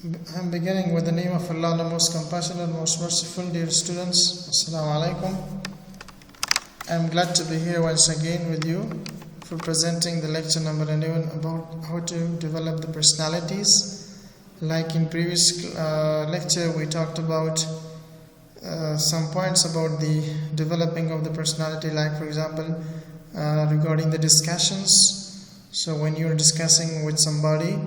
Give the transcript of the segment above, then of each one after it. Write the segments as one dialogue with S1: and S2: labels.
S1: I'm beginning with the name of Allah, the most compassionate, most merciful. Dear students, Assalamu alaikum. I'm glad to be here once again with you for presenting the lecture number 11 about how to develop the personalities. Like in previous lecture, we talked about some points about the developing of the personality, like for example regarding the discussions. So when you're discussing with somebody,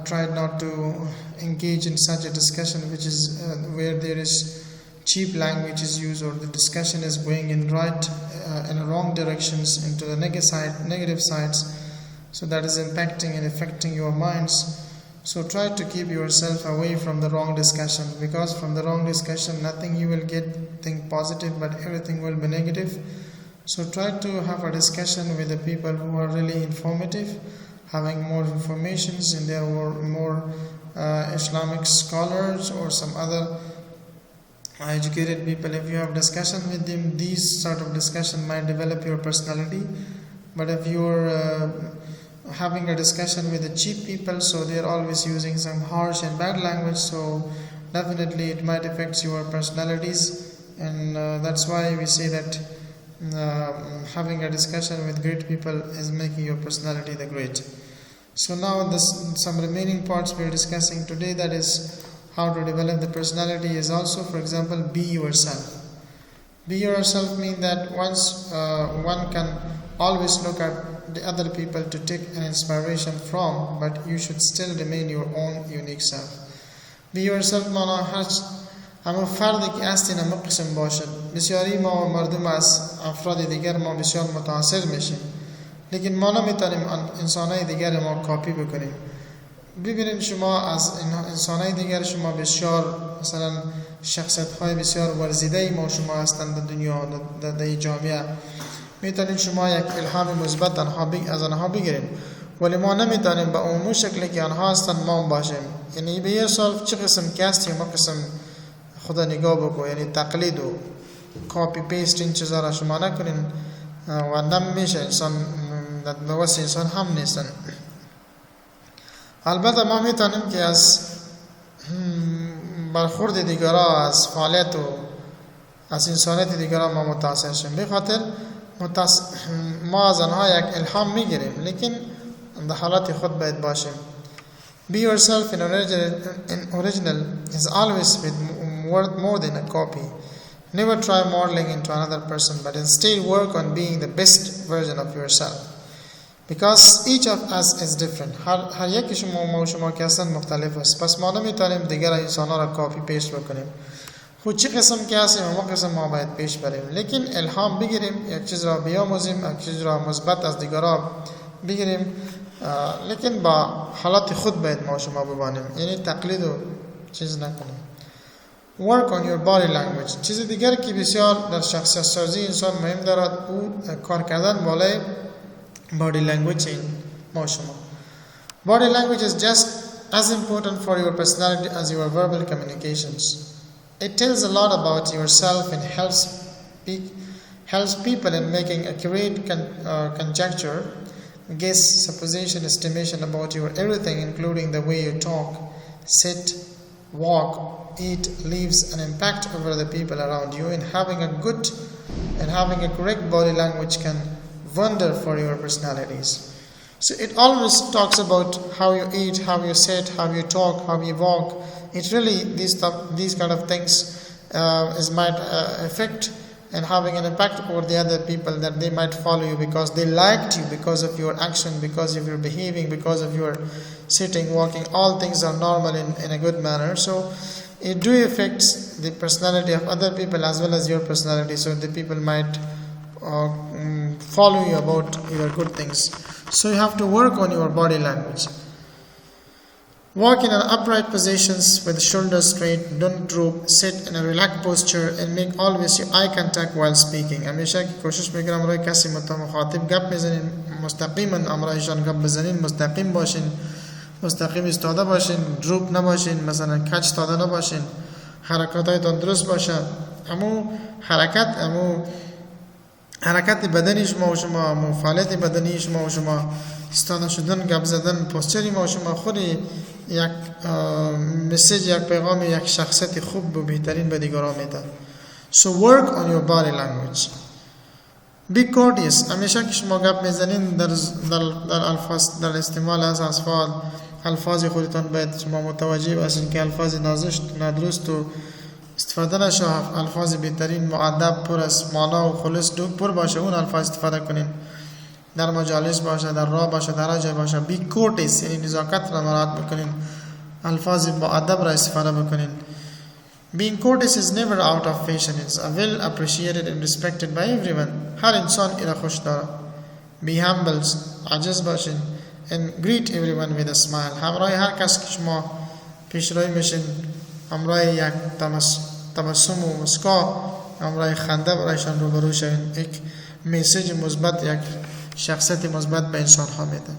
S1: try not to engage in such a discussion which is where there is cheap language is used, or the discussion is going in wrong directions into the negative sides, so that is impacting and affecting your minds. So try to keep yourself away from the wrong discussion, because from the wrong discussion nothing you will think positive, but everything will be negative. So try to have a discussion with the people who are really informative, having more informations, and there were more Islamic scholars or some other educated people. If you have discussion with them, these sort of discussion might develop your personality. But if you're having a discussion with the cheap people, so they're always using some harsh and bad language, so definitely it might affect your personalities. And that's why we say that having a discussion with great people is making your personality the great. So now some remaining parts we are discussing today, that is how to develop the personality, is also, for example, be yourself. Be yourself means that once one can always look at the other people to take an inspiration from, but you should still remain your own unique self. Be yourself معناها اما فردی که هستی نمقسم باشد. بسیاری ما و مردم از افراد دیگر ما بسیار متاثر میشیم، لیکن ما نمیتونیم انسانهای دیگر ما کاپی بکنیم. ببینید شما از انسانهای دیگر شما بسیار مثلا شخصیت‌های بسیار ورزیده ما شما هستند در دنیا، در جامعه، میتونید شما یک الهام مثبت از آنها بگیریم، ولی ما نمیتونیم به اون شکلی که آنها هستند ما باشیم. یعنی به یه سال چه قسم که هستیم ما قسم خدا نگاه بکن، یعنی تقلید و کاپی پیست این چیزا را شما نکنین و نمیشه انسان دوست انسان هم نیستن. البته ما میتونیم که از برخورد دیگرها، از فعالیت و از انسانیت دیگرها ما متاثر شیم. به خاطر ما از آنها یک الهام میگیریم، لیکن در حالت خود باید باشیم. Be yourself in original is always worth more than a copy. Never try modeling into another person, but instead work on being the best version of yourself. Because each of us is different. هر یک شما که هستن مختلف است. پس ما نمیتونیم دیگر انسان‌ها را کاپی پیست بکنیم. خود چه قسم که هستیم ما قسم ما باید پیش بریم، لیکن الهام بگیریم، یک چیز را بیاموزیم، یک چیز را مثبت از دیگرها بگیریم، لیکن با حالات خود باید ما شما ببانیم، یعنی تقلید و چیز نکنیم. Work on your body language. چیز دیگر که بسیار در شخصیت سازی انسان مهم دارد او کار کردن بالای body language این ما شما. Body language is just as important for your personality as your verbal communications. It tells a lot about yourself and helps people in making accurate conjecture, guess, supposition, estimation about your everything, including the way you talk, sit, walk, eat, leaves an impact over the people around you, and having a correct body language can wonder for your personalities. So it always talks about how you eat, how you sit, how you talk, how you walk. It really these kind of things might affect and having an impact over the other people, that they might follow you because they liked you, because of your action, because of your behaving, because of your sitting, walking. All things are normal in a good manner. So it do affect the personality of other people as well as your personality. So the people might follow you about your good things. So you have to work on your body language. Walk in an upright positions with the shoulders straight, don't droop, sit in a relaxed posture and make always your eye contact while speaking. हमेशा की कोशिश में करम रोई कैसे मुखातिब गप में मुस्तकीम अमराइशान गप बजनीन मुस्तकीम बاشین، مستقیم ایستاده باشین، دروپ نباشین، مثلا کج داده نباشین، حرکاتایتان درست باشه. حرکت بدنی شما فعالیت بدنی شما ایستاده شدن، گپ زدن، پوستری ما شما خودی یک مسیج، یک پیغام یک شخصیت خوب و بهترین به دیگران میده. So work on your body language. Be courteous. همیشه که شما گپ میزنین در الفاظ، در استعمال از الفاظ خودتان باید شما متوجه باشین که الفاظ نادرست و استفاده نشه. الفاظ بهترین، مؤدب، پر از معنا و خلوص پر باشه، اون الفاظ استفاده کنین. در مجالس باشه، در راه باشه، در جای باشه. Be courteous یعنی نزاکت را مراعات بکنین، الفاظ مؤدب را استفاده بکنین. Being courteous is never out of fashion. It's well appreciated and respected by everyone. هر انسان اینا خوش داره. Be humble. عاجز باشین. And greet everyone with a smile. همراه هر کس که شما پیش روی میشین، همراه یک تبسم و مسکا، همراه خنده برایشان روبرو شوین. یک میسیج مثبت، یک شخصیت مثبت به انسان ها میده.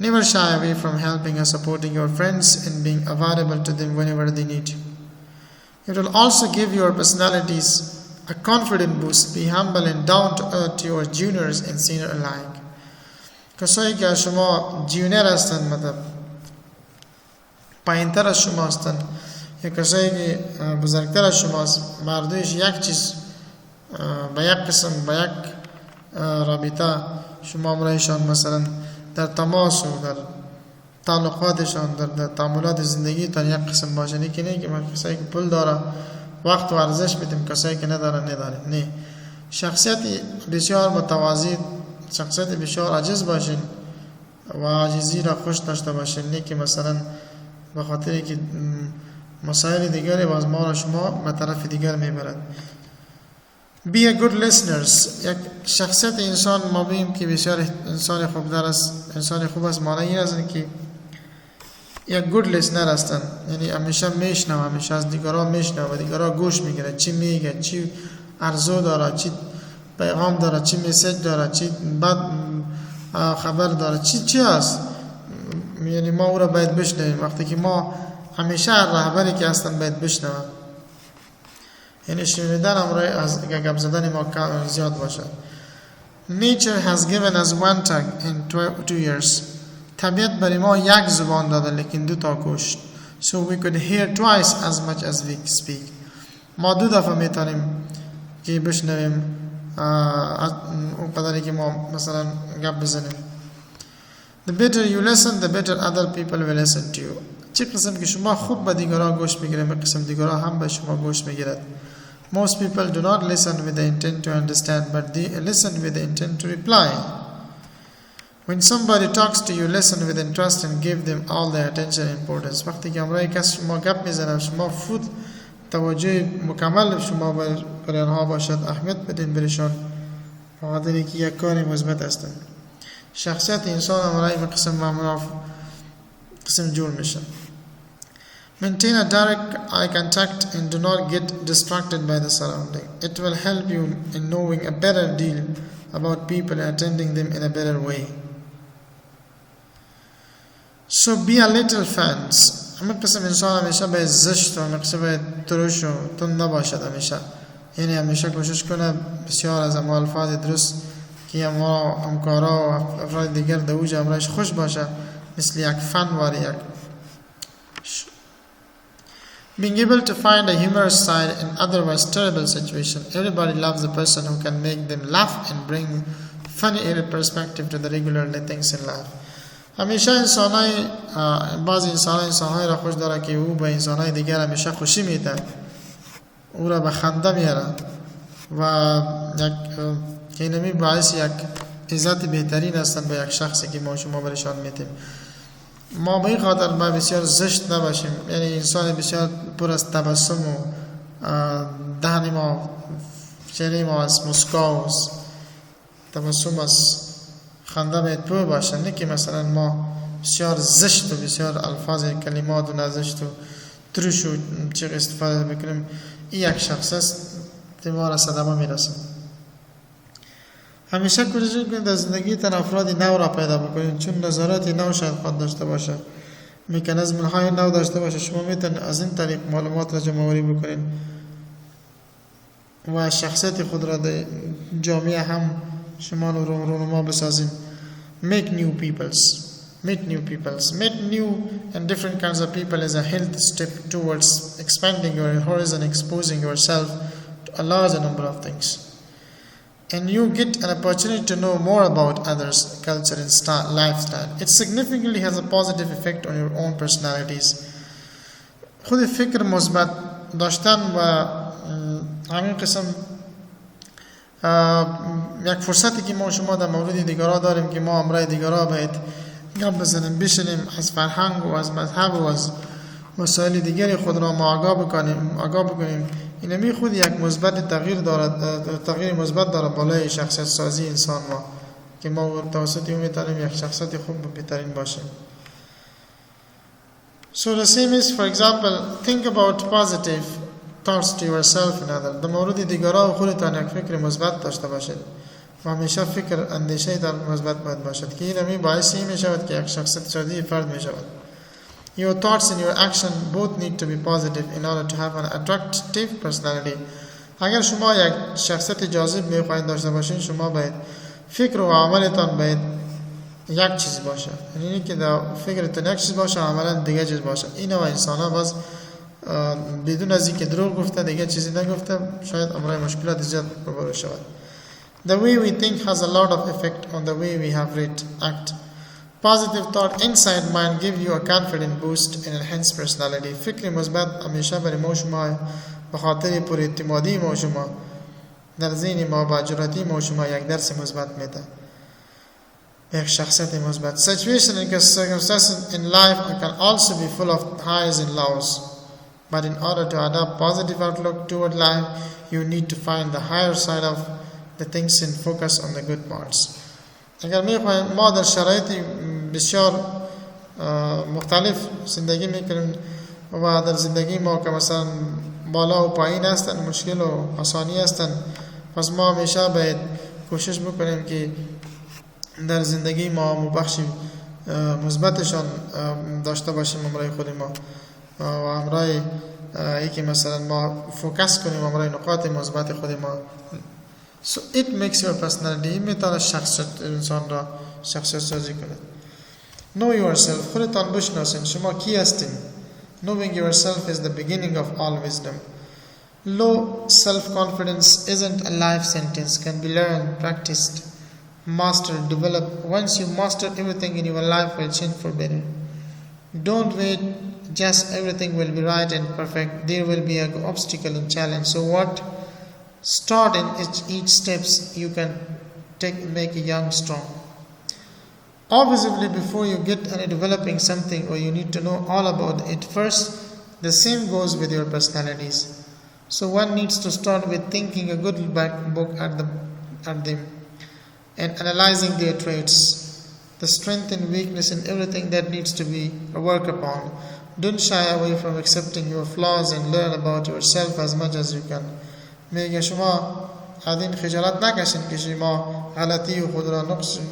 S1: Never shy away from helping and supporting your friends and being available to them whenever they need you. It will also give your personalities a confident boost. Be humble and down to earth to your juniors and senior alike. کسایی که شما جونیر هستند، مطلب پایینتر از شما هستند، یا کسایی که بزرگتر از شما هست، مردویش یک چیز به یک قسم، به یک رابطه شما امرایشان مثلا در تماس و در تعلقاتشان، در تعاملات زندگی تا یک قسم باشه. نه که من کسایی که پول داره وقت و ارزش بدیم، کسایی که نداره. نه، شخصیت بسیار متوازی، شخصیت بسیار عاجز باشین و عاجزی را خوش داشته باشین. نه که مثلا به خاطر که مسائل دیگری باز ما را شما به طرف دیگر میبرد. Be a good listeners. یک شخصیت انسان ما بیم که بسیار انسان خوبدار است، انسان خوب است، معنی این است که یک good listener هستن، یعنی همیشه میشنوه، همیشه از دیگران میشنوه و دیگران گوش میگیره، چی میگه، چی عرضو داره، چی پیغام داره، چی میسیج داره، چی بعد خبر داره، چی هست. یعنی ما او را باید بشنویم. وقتی که ما همیشه رهبری که هستن باید بشنویم، یعنی شنیدن امروی از گپ زدن ما زیاد باشه. Nature has given us one tongue in 2 ears. طبیعت برای ما یک زبان داده لیکن 2 گوش. So we could hear twice as much as we speak. ما 2 دفعه میتونیم که بشنویم اون قدری که ما مثلا گپ بزنیم. The better you listen, the better other people will listen to you. چه قسم که شما خوب به دیگران گوش میگیرید، به قسم دیگران هم به شما گوش میگیرد. Most people do not listen with the intent to understand, but they listen with the intent to reply. When somebody talks to you, listen with interest and give them all the attention and importance. وقتی که امروی کس شما گپ میزنه، شما فوت توجه مکمل شما برای آنها باشد، اهمیت بدین برشان، مقدری که یک کاری مثبت هستند. شخصیت انسان امروی به قسم معمول قسم جور میشه. Maintain a direct eye contact and do not get distracted by the surrounding. It will help you in knowing a better deal about people and attending them in a better way. So be a little fans. همه قسم انسان همیشه باید زشت و همه قسم باید ترش و تند نباشد همیشه. یعنی همیشه کوشش کنه بسیار از اما الفاظ درست که اما همکارا و افراد دیگر دوج امرایش خوش باشه، مثل یک فن واری یک. Being able to find a humorous side in otherwise terrible situation. Everybody loves a person who can make them laugh and bring funny perspective to the regularly things in life. همیشه انسانای بعضی انسانای را خوش داره که او به انسانای دیگر همیشه خوشی میده، او را به خنده میاره و یک که اینمی باعث یک عزت بهترین هستن به یک شخصی که ما شما برشان میتیم. ما به این خاطر ما بسیار زشت نباشیم، یعنی انسان بسیار پر از تبسم و دهن ما، چهره ما از مسکا و تبسم از خنده باید پر باشه، نه که مثلا ما بسیار زشت و بسیار الفاظ کلمات و نزشت و ترش و چیز استفاده بکنیم. این یک شخص است ما را صدمه میرسه. همیشه کوشش کنید در زندگیتان افرادی نو را پیدا بکنید، چون نظراتی نو شاید خود داشته باشه، مکانیزم های نو داشته باشه. شما میتونید از این طریق معلومات را جمع آوری بکنید و شخصیت خود را در جامعه هم شما رو رونما بسازید. Make new peoples. Meet new peoples. Meet new and different kinds of people is a healthy step towards expanding your horizon, exposing yourself to a larger number of things. And you get an opportunity to know more about others' culture and lifestyle. It significantly has a positive effect on your own personalities. خود فکر مثبت داشتن و همین قسم یک فرصتی که ما شما در مورد دیگرها داریم که ما امرای دیگرها باید گپ بزنیم، بشنیم، از فرهنگ و از مذهب و از مسائل دیگری خود را ما آگاه بکنیم. اینمی خود یک مثبت تغییر مثبت داره بالای شخصیت سازی انسان ما که ما توسط اون میتونیم یک شخصیت خوب و بهترین باشیم. So the same is, for example, think about positive thoughts to yourself and others. در مورد دیگرها و خودتان یک فکر مثبت داشته باشید و همیشه فکر اندیشه تان مثبت باید باشد که اینمی باعثی می شود که یک شخصیت سازی فرد می شود. Your thoughts and your action both need to be positive in order to have an attractive personality. اگر شما یک شخصیت جاذب میخواهید داشته باشین، شما باید فکر و عملتان باید یک چیز باشه. یعنی که در فکرتان یک چیز باشه، عملا دیگه چیز باشه. این و انسان ها بس بدون از اینکه دروغ گفته دیگه چیزی نگفته شاید امرای مشکلات زیاد روبرو شود. The way we think has a lot of effect on the way we have act. Positive thought inside mind give you a confident boost and enhance personality. فکر مثبت همیشه برای ما شما به خاطر پر اعتمادی ما شما در ذهن ما با جرأتی ما شما یک درس مثبت میده، یک شخصیت مثبت. Situation and circumstances in life can also be full of highs and lows, but in order to adopt positive outlook toward life, you need to find the higher side of the things and focus on the good parts. اگر میخوایم ما در شرایط بسیار مختلف زندگی میکنیم و در زندگی ما که مثلا بالا و پایین هستن، مشکل و آسانی هستن، پس ما همیشه باید کوشش بکنیم که در زندگی ما بخش مثبتشان داشته باشیم امرای خود ما و امرای یکی مثلا ما فوکس کنیم امرای نقاط مثبت خود ما. So it makes your personality میتونه شخصیت انسان را شخصیت سازی کنه. Know yourself. خودتان بشناسین شما کی هستین. Knowing yourself is the beginning of all wisdom. Low self-confidence isn't a life sentence, can be learned, practiced, mastered, developed. Once you master everything in your life will change for better. Don't wait just everything will be right and perfect. There will be an obstacle and challenge. So what? Start in each steps you can make a young strong. Obviously, before you get any developing something or you need to know all about it first, the same goes with your personalities. So one needs to start with thinking a good book at them and analyzing their traits, the strength and weakness and everything that needs to be worked upon. Don't shy away from accepting your flaws and learn about yourself as much as you can. میگه شما از این خجالت نکشین که شما غلطی و خود را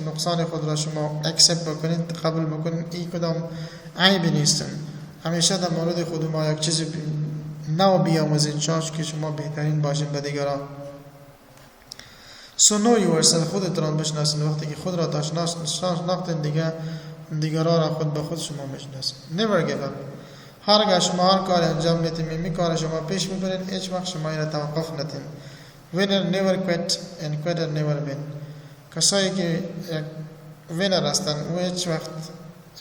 S1: نقصان خود را شما اکسپت بکنید، قبول بکنید. این کدام عیبی نیستن. همیشه در مورد خود ما یک چیزی نو بیاموزین چاش که شما بهترین باشین به دیگران. So know yourself. خودت را بشناسین. وقتی که خود را شناختین دیگران را خود به خود شما بشناسین. Never give up. هرگاه شما هر کار انجام میتیم می کار شما پیش میبرین، هیچ وقت شما این توقف ندین. Winner never quit and quitter never win. کسایی که یک وینر هستن و هیچ وقت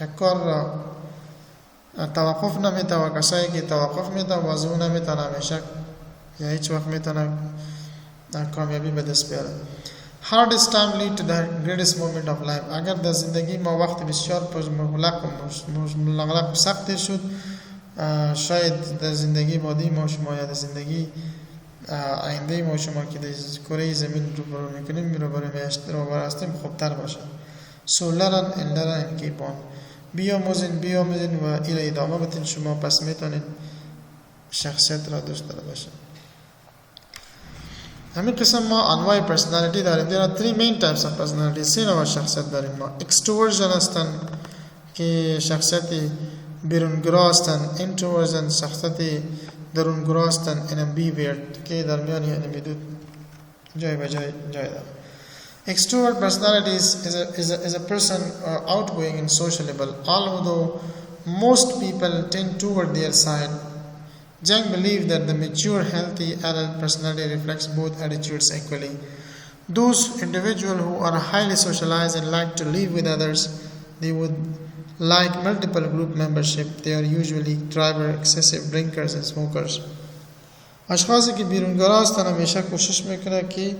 S1: یک کار را توقف نمیده و کسایی که توقف میده و از اون نمیتونه همیشه یا هیچ وقت میتونه کامیابی به دست بیاره. Hardest time lead to the greatest moment of life. اگر در زندگی ما وقت بسیار مغلق سخت شد، شاید در زندگی بعدی ما شما یا در زندگی آینده ما شما که در کره زمین رو برو هستیم خوبتر باشه. So learn and keep on. بیاموزین و ایره ادامه بدین، شما پس میتونید شخصیت را دوست داشته باشید. همین قسم ما انواع پرسنالیتی داریم. There are three main types of personality. سه نوع شخصیت داریم ما. Extroversion هستن که شخصیت بیرونگرا هستن. Introversion شخصیت درونگرا هستن. And ambivert که درمیان یعنی بدون جای به جای دارن. Extrovert personality is a person outgoing and sociable, although most people tend toward their side. Jung believed that the mature, healthy adult personality reflects both attitudes equally. Those individuals who are highly socialized and like to live with others, they would like multiple group membership. They are usually driver, excessive drinkers and smokers. اشخاصی که بیرونگرا هستند همیشه کوشش میکنه که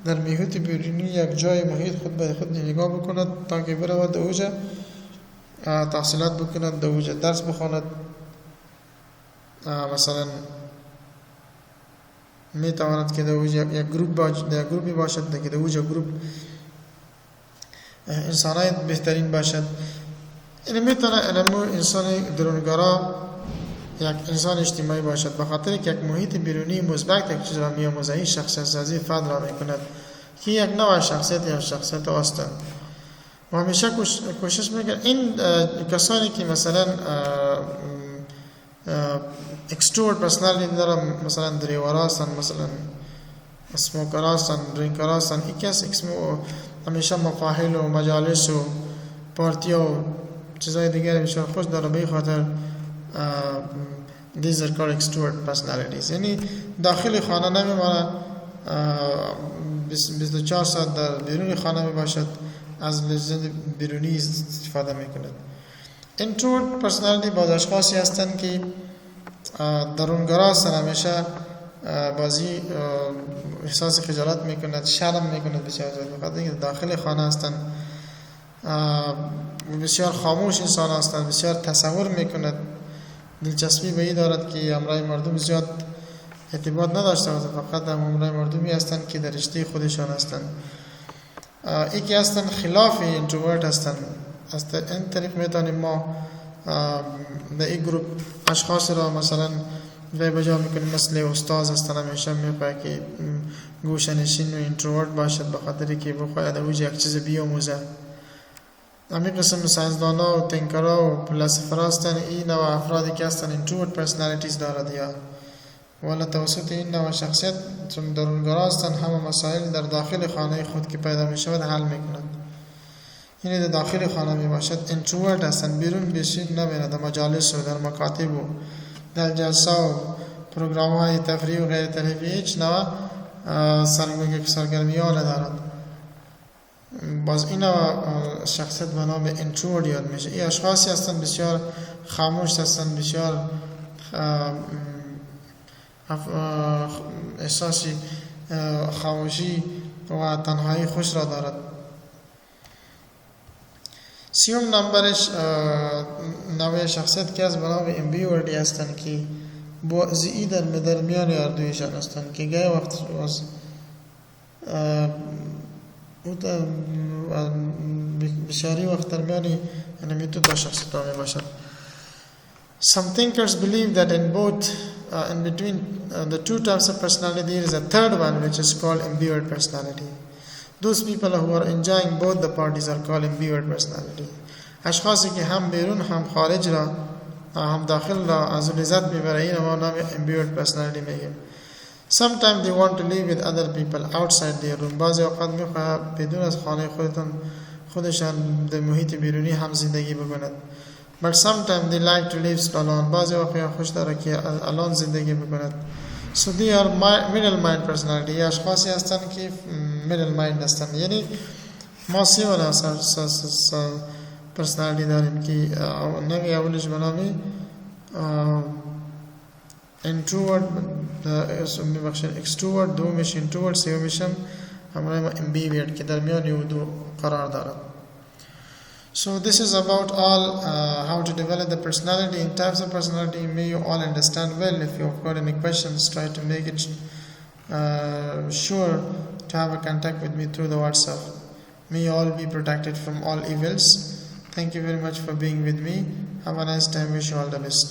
S1: در محیط بیرونی یک جای محیط خود به خود نگاه بکند تا که برود اوجه تحصیلات بکند اوجه درس بخواند مثلا میتواند که اوجه یک گروپی باشد که اوجه گروپ انسانای بهترین باشد. این میتونه انسان درونگرا یک انسان اجتماعی باشد به خاطر که یک محیط بیرونی مثبت یک چیز را میآموزد. این شخصیت سازی فرد را میکند که یک نوع شخصیت یا شخصیت هستند و همیشه کوشش میکنند این کسانی که مثلا extrovert personality دارن، مثلا دریورا هستند، مثلا اسموکر هستند، درینکر هستند، این کس همیشه مفاهیل و مجالس و پارتی و چیزای دیگر بسیار خوش داره. به خاطر these are called extrovert personalities. یعنی داخل خانه نمیماند، 24 ساعت در بیرون خانه می باشد، از لذت بیرونی استفاده میکند. introvert personality بعض اشخاصی هستند که درونگرا هستند، همیشه بازی احساس خجالت میکند، شرم میکند بسیار زیاد، بخاطر اینکه داخل خانه هستند، بسیار خاموش انسان هستند، بسیار تصور میکند، دلچسپی به این دارد که امرای مردم زیاد ارتباط نداشته باشد، فقط امرای مردمی هستند که در رشته خودشان هستند. یکی هستند خلاف اینتروورت هستند. از این طریق میتونیم ما در این گروپ اشخاص را مثلا به بجا میکنیم مثل استاد هستند، همیشه میخواه که گوشه‌نشین و اینتروورت باشد به خاطر که بخواهد اوج یک چیز بیاموزه. همین قسم ساینسدانا و تینکرها و فلسفه هستند. این نوع افرادی که هستند اینتروورت پرسنالیتیز دارد یا ولی توسط این نوع شخصیت چون درونگرا هستند همه مسائل در داخل خانه خود که پیدا می شود حل می کنند. یعنی در داخل خانه می باشد. اینتروورت هستند، بیرون بشین نمیرند، در مجالس و در مکاتب و در جلسه و پروگرام های تفریح و غیر تفریحی هیچ نوع سرگرمی ها ندارد. باز این شخصیت به نام اینتروورت یاد میشه. این اشخاصی هستند بسیار خاموش هستند، بسیار احساسی خاموشی و تنهایی خوش را دارد. سیوم نمبرش نوع شخصیت که از به نام امبیورتی هستند که بعضی در درمیان هر دویشان هستند که گاهی وقت بسیاری وقت درمیانی یعنی تو تا شخصیت را می باشد. Some thinkers believe that in between the two types of personality there is a third one which is called imbued personality. Those people who are enjoying both the parties are called imbued personality. اشخاصی که هم بیرون هم خارج را هم داخل را از لذت میبره این ما نام imbued personality میگیم. Sometimes they want to live with other people outside their room. بعضی اوقات میخواه بدون از خانه خودشان در محیط بیرونی هم زندگی بکنند. But sometimes they like to live alone. بعضی وقتا خوش داره که alone زندگی بکند. So they are middle mind personality. یا اشخاصی هستند که middle mind هستند. یعنی ما سیوان personality داریم که نمی اولش بنامی introvert extrovert دومش introvert سیومشم همراه ambivert که درمیان یو دو قرار دارد. So this is about all how to develop the personality in types of personality. May you all understand well. If you have got any questions, try to make it sure to have a contact with me through the WhatsApp. May you all be protected from all evils. Thank you very much for being with me. Have a nice time. Wish you all the best.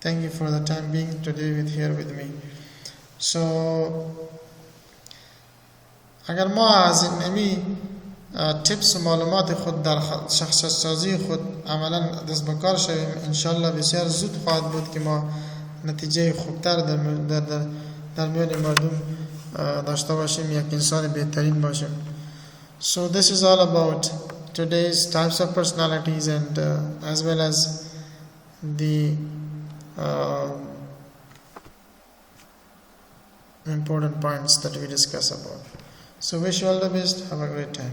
S1: Thank you for the time being today here with me. So اگر ما از این tips و معلومات خود در شخصیت سازی خود عملا دست به کار شویم انشالله بسیار زود خواهد بود که ما نتیجه خوبتر در میان مردم داشته باشیم، یک انسان بهترین باشیم. So this is all about today's types of personalities, and as well as the important points that we discuss about. So wish you all the best. Have a great time.